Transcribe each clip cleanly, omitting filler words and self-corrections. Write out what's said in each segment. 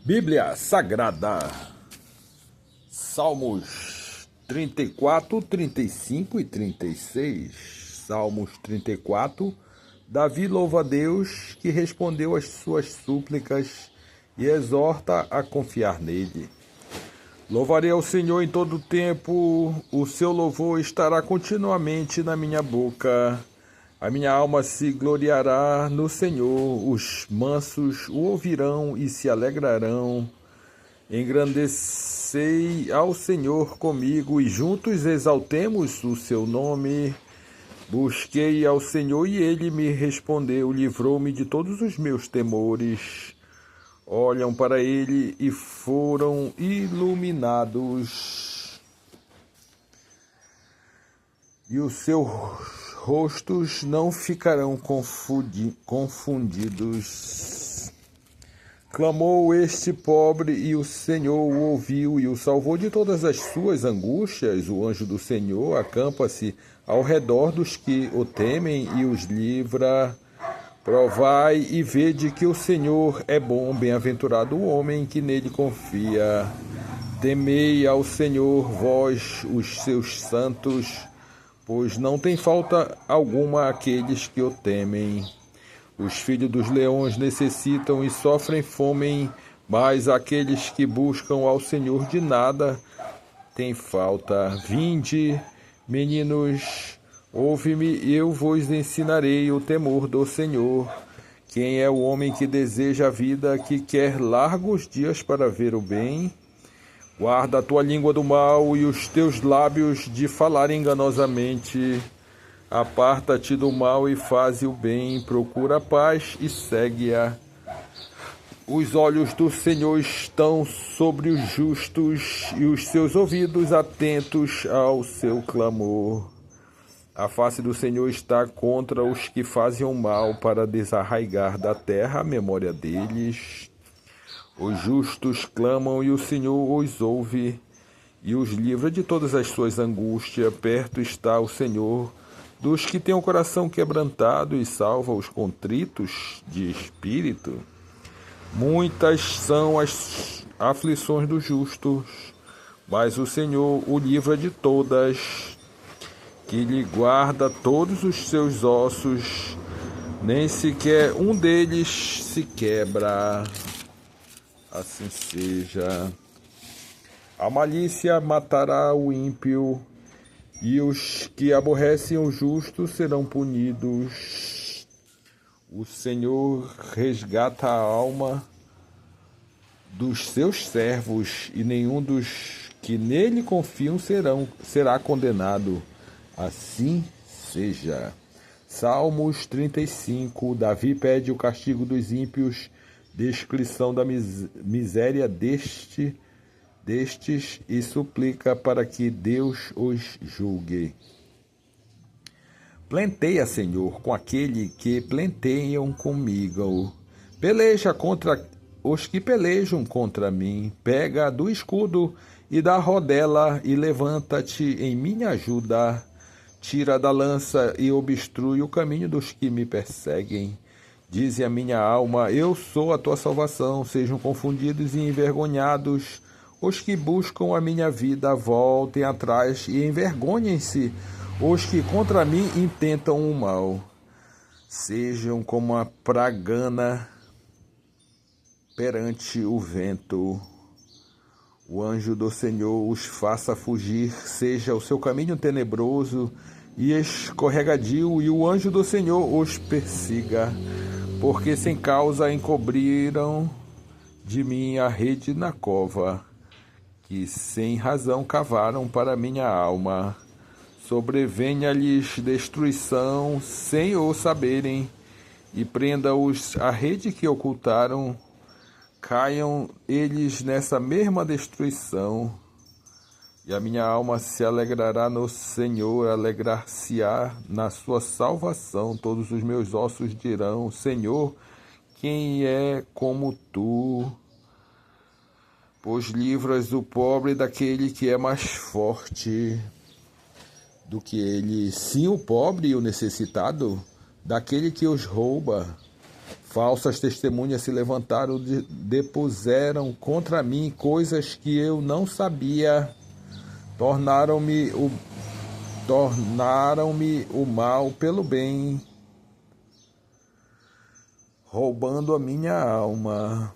Bíblia Sagrada, Salmos 34, 35 e 36. Salmos 34, Davi louva a Deus que respondeu às suas súplicas e exorta a confiar nele. Louvarei ao Senhor em todo o tempo, o seu louvor estará continuamente na minha boca. A minha alma se gloriará no Senhor, os mansos o ouvirão e se alegrarão. Engrandecei ao Senhor comigo e juntos exaltemos o seu nome. Busquei ao Senhor e ele me respondeu, livrou-me de todos os meus temores. Olham para ele e foram iluminados, e os seus rostos não ficarão confundidos. Clamou este pobre e o Senhor o ouviu e o salvou de todas as suas angústias. O anjo do Senhor acampa-se ao redor dos que o temem e os livra. Provai e vede que o Senhor é bom, bem-aventurado o homem que nele confia. Temei ao Senhor, vós, os seus santos, pois não tem falta alguma aqueles que o temem. Os filhos dos leões necessitam e sofrem fome, mas aqueles que buscam ao Senhor de nada têm falta. Vinde, meninos, ouve-me, eu vos ensinarei o temor do Senhor. Quem é o homem que deseja a vida, que quer largos dias para ver o bem? Guarda a tua língua do mal e os teus lábios de falar enganosamente. Aparta-te do mal e faze o bem, procura a paz e segue-a. Os olhos do Senhor estão sobre os justos e os seus ouvidos atentos ao seu clamor. A face do Senhor está contra os que fazem o mal, para desarraigar da terra a memória deles. Os justos clamam e o Senhor os ouve e os livra de todas as suas angústias. Perto está o Senhor dos que têm o coração quebrantado e salva os contritos de espírito. Muitas são as aflições dos justos, mas o Senhor o livra de todas. Que lhe guarda todos os seus ossos, nem sequer um deles se quebra. Assim seja. A malícia matará o ímpio, e os que aborrecem o justo serão punidos. O Senhor resgata a alma dos seus servos, e nenhum dos que nele confiam será condenado. Assim seja. Salmos 35. Davi pede o castigo dos ímpios, descrição da miséria destes e suplica para que Deus os julgue. Pleiteia, Senhor, com aquele que pleiteiam comigo. Peleja contra os que pelejam contra mim. Pega do escudo e da rodela e levanta-te em minha ajuda. Tira da lança e obstrui o caminho dos que me perseguem. Dize a minha alma, eu sou a tua salvação. Sejam confundidos e envergonhados os que buscam a minha vida, voltem atrás e envergonhem-se os que contra mim intentam o mal. Sejam como a pragana perante o vento. O anjo do Senhor os faça fugir, seja o seu caminho tenebroso e escorregadio, e o anjo do Senhor os persiga, porque sem causa encobriram de mim a rede na cova, que sem razão cavaram para minha alma. Sobrevenha-lhes destruição sem o saberem, e prenda-os a rede que ocultaram. Caiam eles nessa mesma destruição, e a minha alma se alegrará no Senhor, alegrar-se-á na sua salvação. Todos os meus ossos dirão, Senhor, quem é como tu? Pois livras o pobre daquele que é mais forte do que ele, sim, o pobre e o necessitado, daquele que os rouba. Falsas testemunhas se levantaram e depuseram contra mim coisas que eu não sabia. Tornaram-me o mal pelo bem, roubando a minha alma.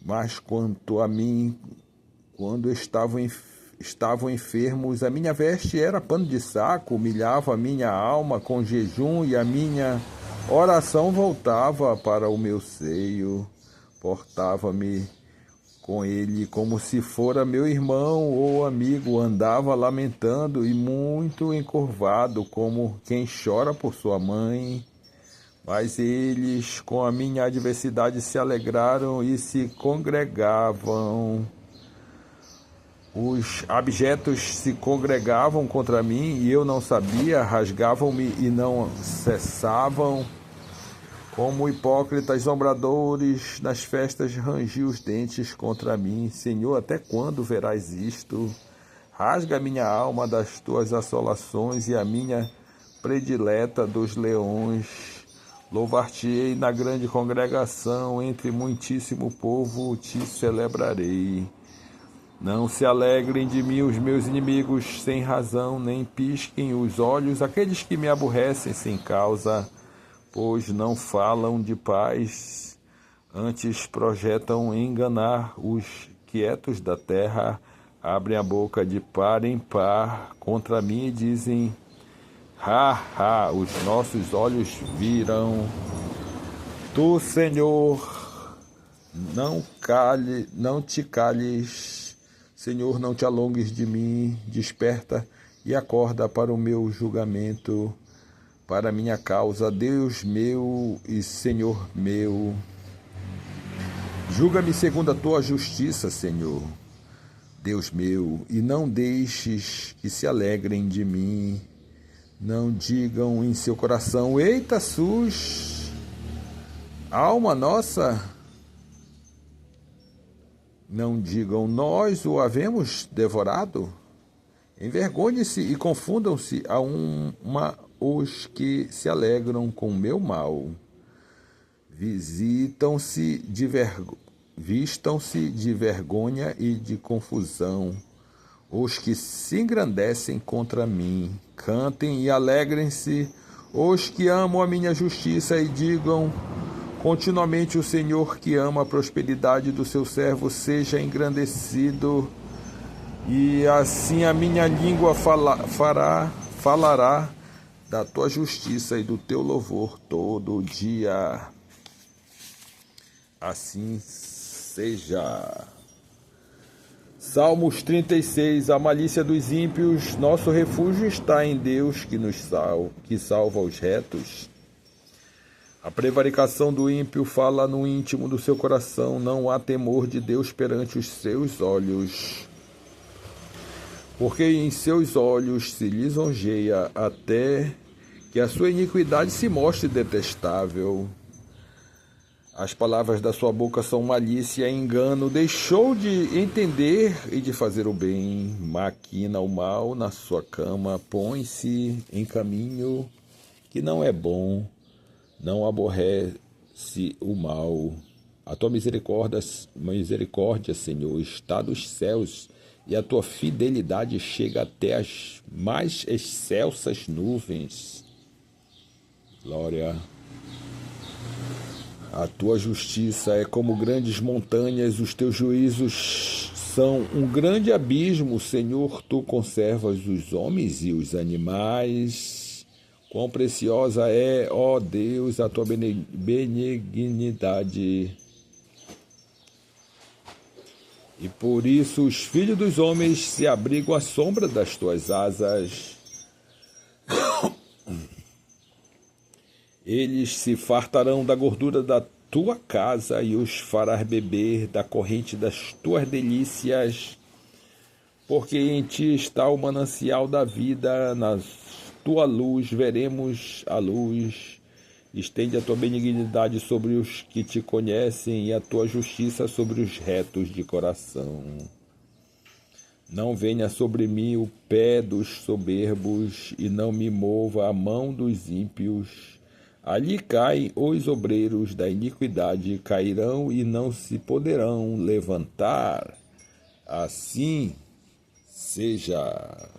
Mas quanto a mim, quando estavam enfermos, a minha veste era pano de saco, humilhava a minha alma com jejum, e a minha oração voltava para o meu seio. Portava-me com ele como se fora meu irmão ou amigo, andava lamentando e muito encurvado, como quem chora por sua mãe. Mas eles, com a minha adversidade, se alegraram e se congregavam. Os abjetos se congregavam contra mim e eu não sabia, rasgavam-me e não cessavam. Como hipócritas zombradores, nas festas rangiam os dentes contra mim. Senhor, até quando verás isto? Rasga a minha alma das tuas assolações e a minha predileta dos leões. Louvar-te-ei na grande congregação, entre muitíssimo povo te celebrarei. Não se alegrem de mim os meus inimigos sem razão, nem pisquem os olhos aqueles que me aborrecem sem causa, pois não falam de paz, antes projetam enganar os quietos da terra, abrem a boca de par em par contra mim e dizem: ha, os nossos olhos viram. Tu, Senhor, não te cales. Senhor, não te alongues de mim, desperta e acorda para o meu julgamento, para minha causa, Deus meu e Senhor meu. Julga-me segundo a tua justiça, Senhor, Deus meu, e não deixes que se alegrem de mim. Não digam em seu coração: eita, sus, alma nossa. Não digam: nós o havemos devorado. Envergonhem-se e confundam-se os que se alegram com o meu mal. Vistam-se de vergonha e de confusão os que se engrandecem contra mim. Cantem e alegrem-se os que amam a minha justiça e digam continuamente: o Senhor, que ama a prosperidade do seu servo, seja engrandecido. E assim a minha língua falará da tua justiça e do teu louvor todo dia. Assim seja. Salmos 36. A malícia dos ímpios, nosso refúgio está em Deus que salva os retos. A prevaricação do ímpio fala no íntimo do seu coração, não há temor de Deus perante os seus olhos. Porque em seus olhos se lisonjeia até que a sua iniquidade se mostre detestável. As palavras da sua boca são malícia e engano, deixou de entender e de fazer o bem, maquina o mal na sua cama, põe-se em caminho que não é bom, não aborrece o mal. A tua misericórdia, Senhor, está dos céus, e a tua fidelidade chega até as mais excelsas nuvens. Glória. A tua justiça é como grandes montanhas, os teus juízos são um grande abismo. Senhor, tu conservas os homens e os animais. Quão preciosa é, ó Deus, a tua benignidade. E por isso os filhos dos homens se abrigam à sombra das tuas asas. Eles se fartarão da gordura da tua casa e os farás beber da corrente das tuas delícias, porque em ti está o manancial da vida, na tua luz veremos a luz. Estende a tua benignidade sobre os que te conhecem e a tua justiça sobre os retos de coração. Não venha sobre mim o pé dos soberbos e não me mova a mão dos ímpios. Ali caem os obreiros da iniquidade, cairão e não se poderão levantar. Assim seja.